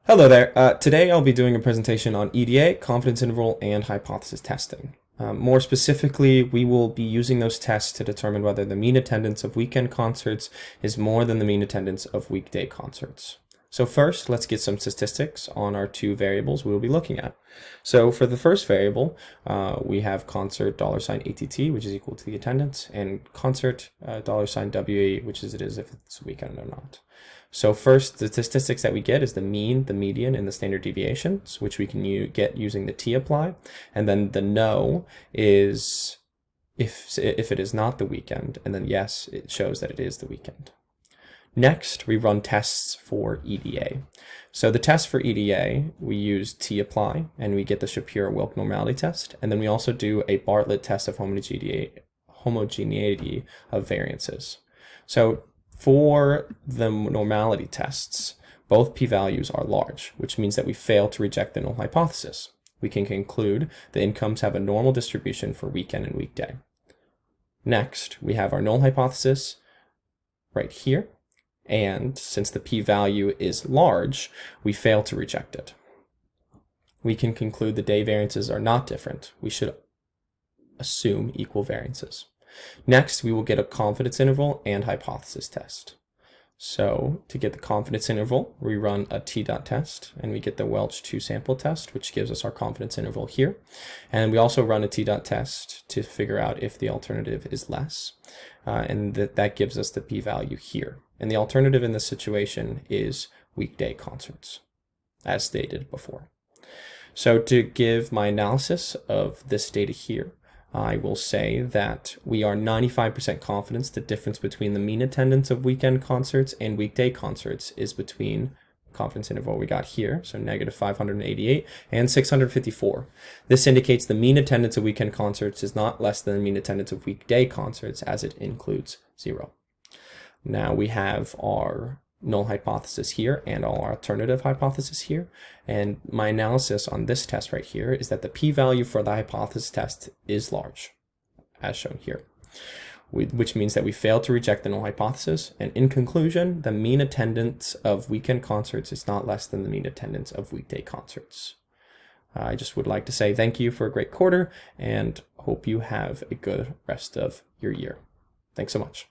Hello there. Today I'll be doing a presentation on EDA, confidence interval, and hypothesis testing. More specifically, we will be using those tests to determine whether the mean attendance of weekend concerts is more than the mean attendance of weekday concerts. So first, let's get some statistics on our two variables we will be looking at. So for the first variable, we have concert $ATT, which is equal to the attendance, and concert $WA, which is if it's weekend or not. So first, the statistics that we get is the mean, the median, and the standard deviations, which we can get using the t-apply. And then the no is if it is not the weekend, and then yes, it shows that it is the weekend. Next, we run tests for EDA. So the test for EDA, we use t-apply, and we get the Shapiro-Wilk normality test. And then we also do a Bartlett test of homogeneity of variances. So for the normality tests, both p-values are large, which means that we fail to reject the null hypothesis. We can conclude the incomes have a normal distribution for weekend and weekday. Next, we have our null hypothesis right here, and since the p-value is large, we fail to reject it. We can conclude the day variances are not different. We should assume equal variances. Next, we will get a confidence interval and hypothesis test. So to get the confidence interval, we run a t-dot test, and we get the Welch 2 sample test, which gives us our confidence interval here. And we also run a t-dot test to figure out if the alternative is less, and that gives us the p-value here. And the alternative in this situation is weekday concerts, as stated before. So to give my analysis of this data here, I will say that we are 95% confident the difference between the mean attendance of weekend concerts and weekday concerts is between confidence interval we got here, so negative 588 and 654. This indicates the mean attendance of weekend concerts is not less than the mean attendance of weekday concerts, as it includes 0. Now we have our null hypothesis here and our alternative hypothesis here. And my analysis on this test right here is that the p-value for the hypothesis test is large, as shown here, which means that we fail to reject the null hypothesis. And in conclusion, the mean attendance of weekend concerts is not less than the mean attendance of weekday concerts. I just would like to say thank you for a great quarter and hope you have a good rest of your year. Thanks so much.